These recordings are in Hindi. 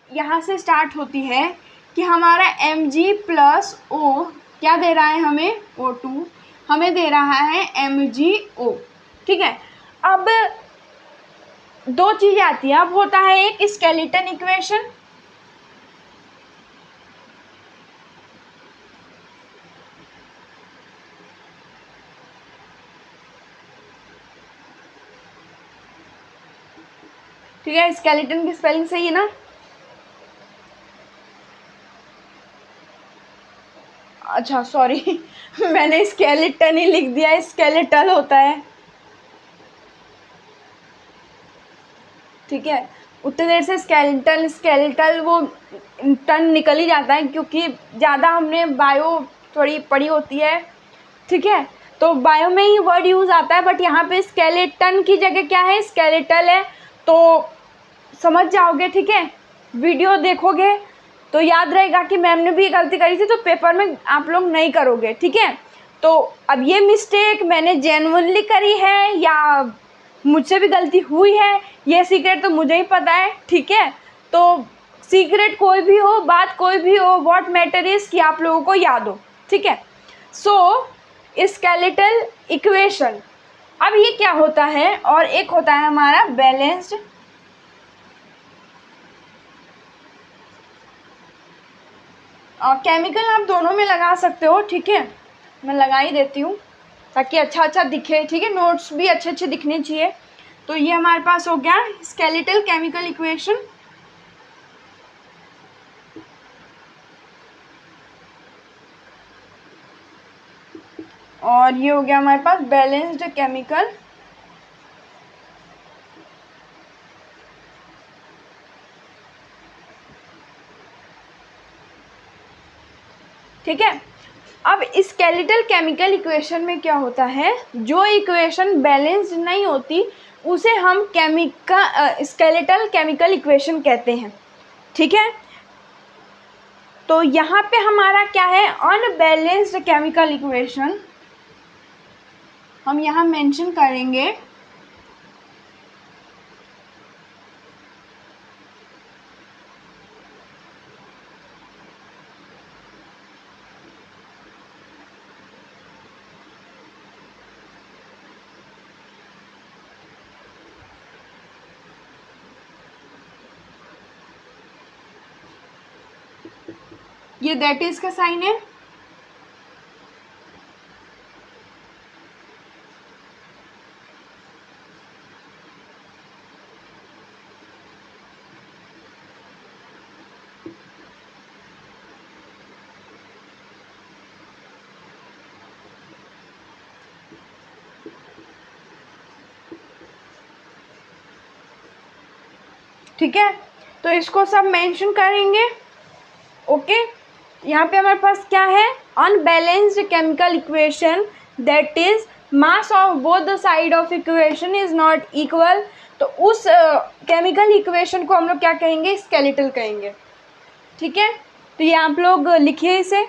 यहाँ से स्टार्ट होती है कि हमारा Mg प्लस O क्या दे रहा है हमें, O2 हमें दे रहा है MgO। ठीक है, अब दो चीज़ें आती हैं। अब होता है एक स्केलेटन इक्वेशन, ठीक है, स्केलेटन की स्पेलिंग सही है ना, अच्छा सॉरी मैंने स्केलेटन ही लिख दिया, स्केलेटल होता है। ठीक है, उतनी देर से स्केलेटल वो टन निकल ही जाता है, क्योंकि ज़्यादा हमने बायो थोड़ी पढ़ी होती है। ठीक है, तो बायो में ही वर्ड यूज़ आता है, बट यहाँ पे स्केलेटन की जगह क्या है, स्केलेटल है, तो समझ जाओगे। ठीक है, वीडियो देखोगे तो याद रहेगा कि मैम ने भी गलती करी थी, तो पेपर में आप लोग नहीं करोगे। ठीक है, तो अब ये मिस्टेक मैंने जेन्युइनली करी है या मुझसे भी गलती हुई है, ये सीक्रेट तो मुझे ही पता है। ठीक है, तो सीक्रेट कोई भी हो, बात कोई भी हो, व्हाट मैटर इज़ कि आप लोगों को याद हो। ठीक है, सो स्केलेटल इक्वेशन, अब ये क्या होता है, और एक होता है हमारा बैलेंस्ड, केमिकल आप दोनों में लगा सकते हो। ठीक है, मैं लगा ही देती हूँ ताकि अच्छा अच्छा दिखे। ठीक है, नोट्स भी अच्छे अच्छे दिखने चाहिए। तो ये हमारे पास हो गया स्केलेटल केमिकल इक्वेशन, और ये हो गया हमारे पास बैलेंस्ड केमिकल ठीक है, अब स्केलेटल केमिकल इक्वेशन में क्या होता है, जो इक्वेशन बैलेंस्ड नहीं होती उसे हम स्केलेटल केमिकल इक्वेशन कहते हैं। ठीक है, तो यहाँ पे हमारा क्या है, अनबैलेंस्ड केमिकल इक्वेशन हम यहाँ मेंशन करेंगे। ये दैट इज का साइन है। ठीक है, तो इसको सब मेंशन करेंगे। ओके, यहाँ पे हमारे पास क्या है, unbalanced chemical equation that is mass of both the side of equation is not equal. तो उस केमिकल इक्वेशन को हम लोग क्या कहेंगे, स्केलेटल कहेंगे। ठीक है, तो ये आप लोग लिखिए इसे।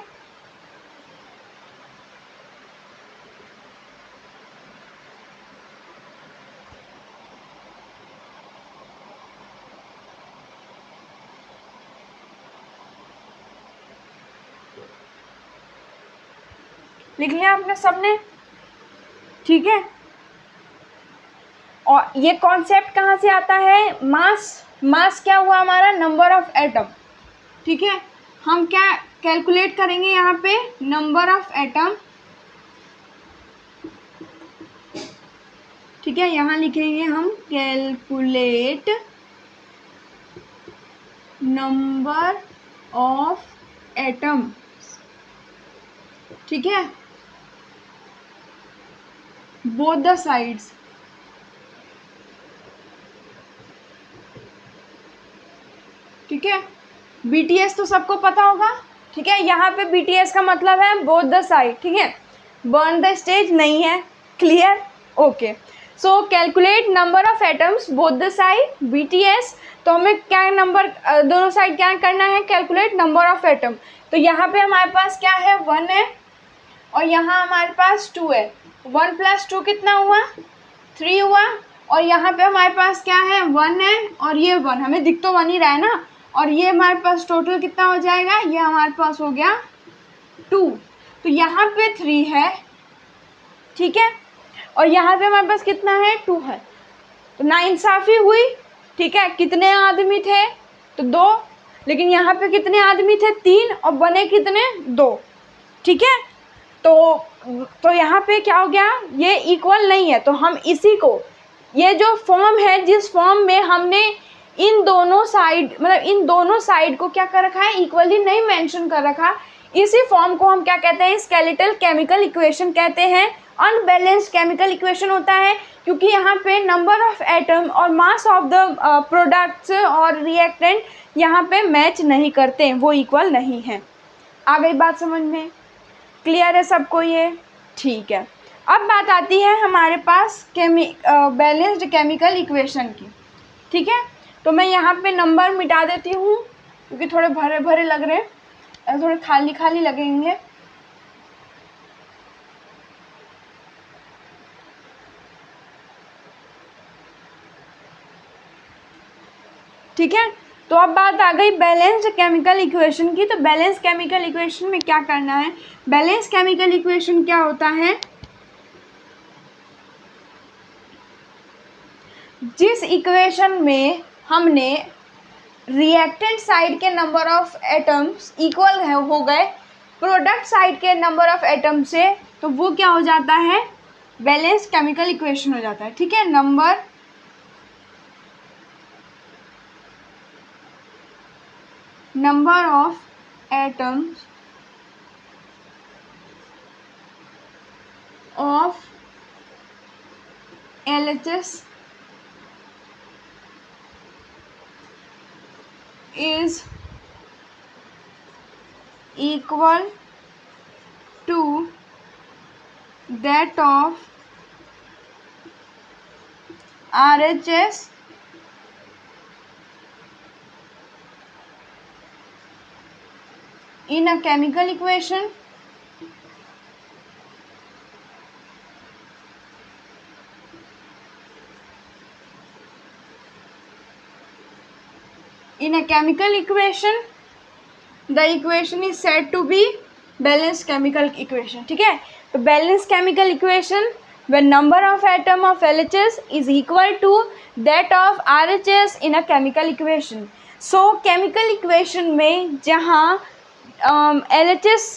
लिख लिया आपने सबने, ठीक है। और ये कॉन्सेप्ट कहाँ से आता है, मास क्या हुआ हमारा, नंबर ऑफ एटम। ठीक है, हम क्या कैलकुलेट करेंगे यहाँ पे, नंबर ऑफ एटम। ठीक है, यहाँ लिखेंगे हम कैलकुलेट नंबर ऑफ एटम। ठीक है, बोथ द साइड्स। ठीक है, BTS तो सबको पता होगा। ठीक है, यहाँ पे BTS का मतलब है बोथ द साइड। ठीक है, बर्न द स्टेज नहीं है, clear, okay. So calculate number of atoms both the side BTS। तो हमें क्या नंबर, दोनों साइड क्या करना है, कैलकुलेट नंबर ऑफ एटम। तो यहाँ पे हमारे पास क्या है, 1 है, और यहाँ हमारे पास 2 है। 1 + 2 कितना हुआ, 3 हुआ। और यहाँ पे हमारे पास क्या है, 1 है, और ये 1 हमें दिख तो 1 ही रहा है ना, और ये हमारे पास टोटल कितना हो जाएगा, ये हमारे पास हो गया 2। तो यहाँ पे 3 है, ठीक है, और यहाँ पे हमारे पास कितना है, 2 है। तो नाइंसाफ़ी हुई, ठीक है। कितने आदमी थे, तो 2, लेकिन यहाँ पे कितने आदमी थे, 3, और बने कितने, 2, ठीक है। तो यहाँ पे क्या हो गया, ये इक्वल नहीं है। तो हम इसी को, ये जो फॉर्म है, जिस फॉर्म में हमने इन दोनों साइड, मतलब इन दोनों साइड को क्या कर रखा है, इक्वली नहीं मेंशन कर रखा, इसी फॉर्म को हम क्या कहते हैं, स्केलेटल केमिकल इक्वेशन कहते हैं। अनबैलेंस्ड केमिकल इक्वेशन होता है क्योंकि यहाँ पे नंबर ऑफ एटम और मास ऑफ द प्रोडक्ट्स और रिएक्टेंट यहाँ पे मैच नहीं करते हैं, वो इक्वल नहीं है। आ गई बात समझ में, क्लियर है सबको ये, ठीक है। अब बात आती है हमारे पास बैलेंस्ड केमिकल इक्वेशन की, ठीक है। तो मैं यहाँ पे नंबर मिटा देती हूँ क्योंकि थोड़े भरे भरे लग रहे हैं, थोड़े खाली खाली लगेंगे। ठीक है, तो अब बात आ गई बैलेंस्ड केमिकल इक्वेशन की। तो बैलेंस केमिकल इक्वेशन में क्या करना है, बैलेंस केमिकल इक्वेशन क्या होता है, जिस इक्वेशन में हमने रिएक्टेंट साइड के नंबर ऑफ एटम्स इक्वल हो गए प्रोडक्ट साइड के नंबर ऑफ एटम से, तो वो क्या हो जाता है, बैलेंस केमिकल इक्वेशन हो जाता है, ठीक है। Number of atoms of LHS is equal to that of RHS in a chemical equation the equation is said to be balanced chemical equation, ठीक है। तो balanced chemical equation when number of atom of LHS is equal to that of RHS in a chemical equation. So chemical equation में जहाँ LHS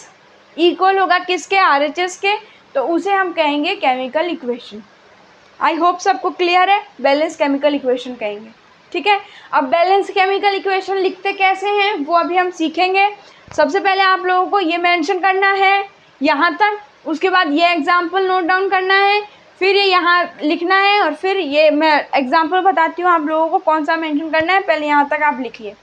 इक्वल होगा किसके, RHS के, तो उसे हम कहेंगे केमिकल इक्वेशन। आई होप सबको क्लियर है, बैलेंस केमिकल इक्वेशन कहेंगे, ठीक है। अब बैलेंस केमिकल इक्वेशन लिखते कैसे हैं वो अभी हम सीखेंगे। सबसे पहले आप लोगों को ये मेंशन करना है यहाँ तक, उसके बाद ये एग्जांपल नोट डाउन करना है, फिर ये यहाँ लिखना है, और फिर ये मैं एग्जांपल बताती हूँ आप लोगों को कौन सा मेंशन करना है, पहले यहाँ तक आप लिखिए।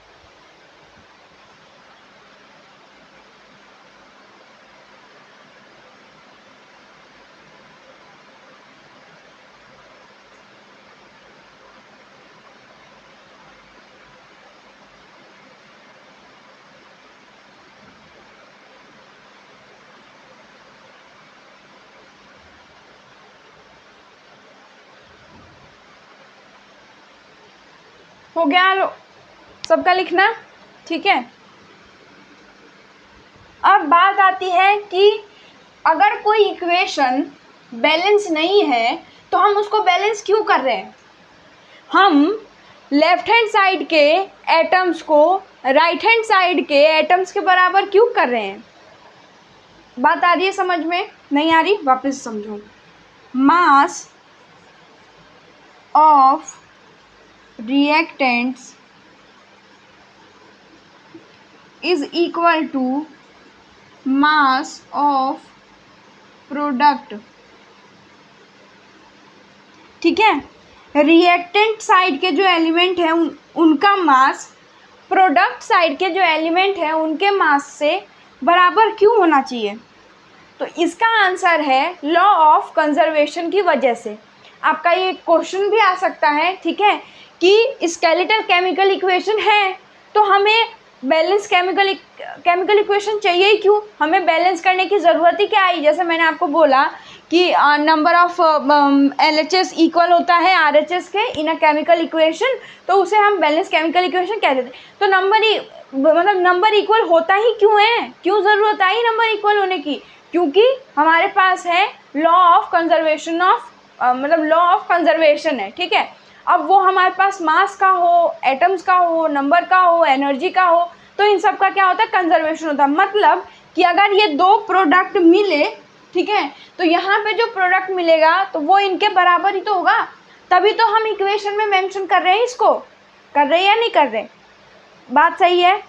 हो गया सबका लिखना, ठीक है। अब बात आती है कि अगर कोई इक्वेशन बैलेंस नहीं है तो हम उसको बैलेंस क्यों कर रहे हैं, हम लेफ्ट हैंड साइड के एटम्स को राइट हैंड साइड के एटम्स के बराबर क्यों कर रहे हैं। बात आ रही है समझ में, नहीं आ रही, वापस समझो। Mass of reactants is equal to mass of product, ठीक है। रिएक्टेंट साइड के जो एलिमेंट है उनका मास प्रोडक्ट साइड के जो एलिमेंट है उनके मास से बराबर क्यों होना चाहिए, तो इसका आंसर है लॉ ऑफ कंजर्वेशन की वजह से। आपका ये क्वेश्चन भी आ सकता है, ठीक है, कि स्केलेटल केमिकल इक्वेशन है तो हमें बैलेंस केमिकल इक्वेशन चाहिए ही क्यों, हमें बैलेंस करने की ज़रूरत ही क्या आई। जैसे मैंने आपको बोला कि नंबर ऑफ LHS इक्वल होता है RHS के इन अ केमिकल इक्वेशन, तो उसे हम बैलेंस केमिकल इक्वेशन कह देते। तो नंबर इक्वल होता ही क्यों है, क्यों ज़रूरत आई नंबर इक्वल होने की, क्योंकि हमारे पास है लॉ ऑफ कंजर्वेशन है, ठीक है। अब वो हमारे पास मास का हो, एटम्स का हो, नंबर का हो, एनर्जी का हो, तो इन सब का क्या होता है, कंजर्वेशन होता है। मतलब कि अगर ये दो प्रोडक्ट मिले, ठीक है, तो यहाँ पे जो प्रोडक्ट मिलेगा तो वो इनके बराबर ही तो होगा, तभी तो हम इक्वेशन में मेंशन कर रहे हैं, इसको कर रहे हैं या नहीं कर रहे, बात सही है।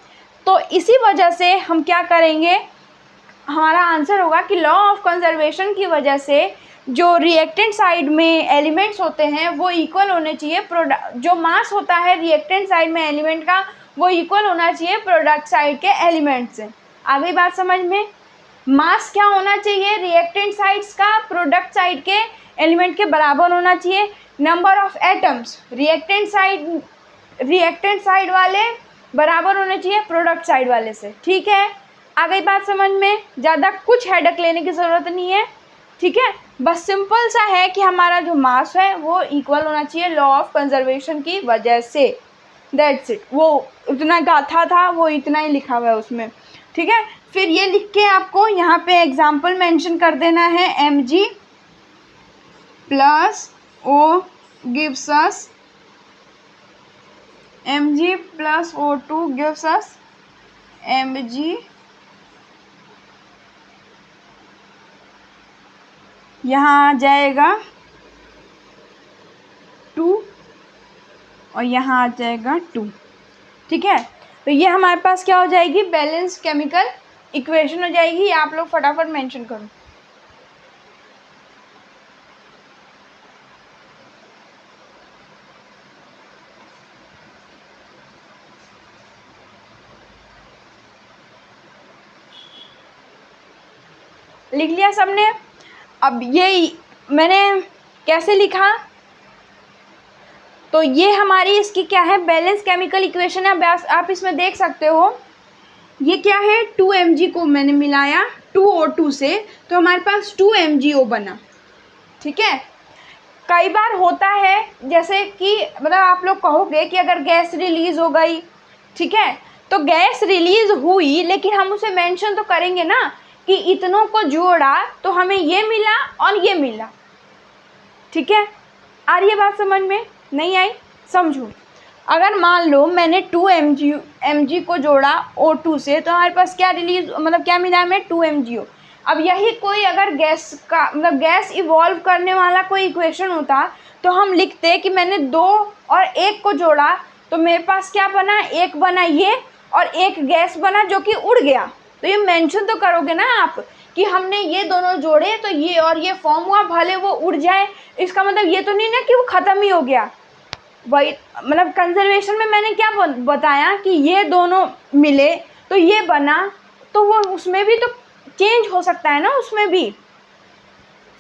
तो इसी वजह से हम क्या करेंगे, हमारा आंसर होगा कि लॉ ऑफ कंजर्वेशन की वजह से जो रिएक्टेंट साइड में एलिमेंट्स होते हैं वो इक्वल होने चाहिए, जो मास होता है रिएक्टेंट साइड में एलिमेंट का वो इक्वल होना चाहिए प्रोडक्ट साइड के एलिमेंट से। आ गई बात समझ में। मास क्या होना चाहिए रिएक्टेंट साइड्स का, प्रोडक्ट साइड के एलिमेंट के बराबर होना चाहिए। Number of atoms reactant side वाले बराबर होने चाहिए प्रोडक्ट साइड वाले से, ठीक है। आ गई बात समझ में, ज़्यादा कुछ हेडेक लेने की ज़रूरत नहीं है, ठीक है। बस सिंपल सा है कि हमारा जो मास है वो इक्वल होना चाहिए लॉ ऑफ कंजर्वेशन की वजह से, दैट्स इट। वो इतना गाथा था, वो इतना ही लिखा हुआ है उसमें, ठीक है। फिर ये लिख के आपको यहाँ पे एग्जाम्पल मेंशन कर देना है, Mg plus O gives us Mg plus O2 gives us Mg, यहाँ आ जाएगा 2 और यहाँ आ जाएगा 2, ठीक है। तो ये हमारे पास क्या हो जाएगी, बैलेंस केमिकल इक्वेशन हो जाएगी। आप लोग फटाफट मेंशन करो। लिख लिया सबने। अब ये मैंने कैसे लिखा, तो ये हमारी इसकी क्या है, बैलेंस केमिकल इक्वेशन है। आप इसमें देख सकते हो ये क्या है, 2Mg को मैंने मिलाया 2O2 से, तो हमारे पास 2MgO बना, ठीक है। कई बार होता है जैसे कि मतलब आप लोग कहोगे कि अगर गैस रिलीज हो गई, ठीक है, तो गैस रिलीज हुई लेकिन हम उसे मेंशन तो करेंगे ना कि इतनों को जोड़ा तो हमें ये मिला और ये मिला, ठीक है। आ रही है बात समझ में, नहीं आई, समझो। अगर मान लो मैंने 2Mg को जोड़ा O2 से, तो हमारे पास क्या क्या मिला हमें, 2MgO। अब यही कोई अगर गैस इवॉल्व करने वाला कोई इक्वेशन होता तो हम लिखते कि मैंने 2 और 1 को जोड़ा, तो मेरे पास क्या बना, 1 बना ये और 1 गैस बना जो कि उड़ गया। तो ये मेंशन तो करोगे ना आप कि हमने ये दोनों जोड़े तो ये और ये फॉर्म हुआ, भले वो उड़ जाए, इसका मतलब ये तो नहीं ना कि वो ख़त्म ही हो गया। वही कंजर्वेशन में मैंने क्या बताया कि ये दोनों मिले तो ये बना, तो वो उसमें भी तो चेंज हो सकता है ना, उसमें भी,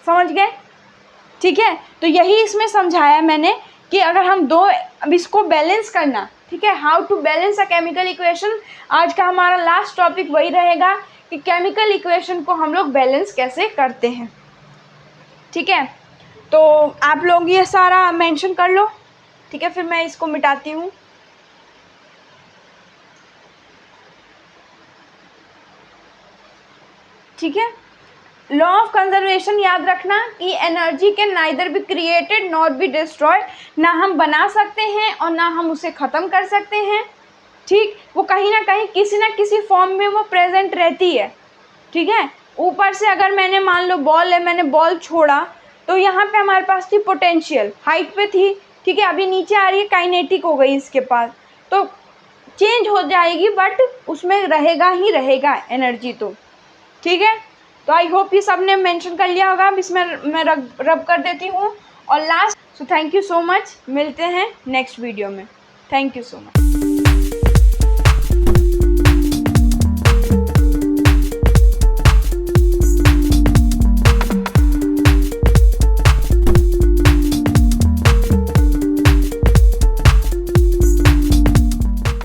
समझ गए, ठीक है। तो यही इसमें समझाया मैंने कि अगर हम अब इसको बैलेंस करना, ठीक है, how to balance a chemical equation. आज का हमारा लास्ट टॉपिक वही रहेगा कि केमिकल इक्वेशन को हम लोग बैलेंस कैसे करते हैं, ठीक है। तो आप लोग ये सारा मेंशन कर लो, ठीक है। फिर मैं इसको मिटाती हूँ, ठीक है। लॉ ऑफ कंजर्वेशन याद रखना कि energy can neither be created not be destroyed, ना हम बना सकते हैं और ना हम उसे ख़त्म कर सकते हैं, ठीक। वो कहीं ना कहीं किसी ना किसी फॉर्म में वो प्रेजेंट रहती है, ठीक है। ऊपर से अगर मैंने मान लो बॉल है, मैंने बॉल छोड़ा तो यहाँ पे हमारे पास थी पोटेंशियल, हाइट पे थी, ठीक है, अभी नीचे आ रही है, काइनेटिक हो गई इसके पास, तो चेंज हो जाएगी बट उसमें रहेगा ही रहेगा एनर्जी, तो ठीक है। तो आई होप ये सब ने मेंशन कर लिया होगा। अब इसमें मैं रब कर देती हूँ और last, so thank you so much, मिलते हैं नेक्स्ट वीडियो में, थैंक यू सो मच।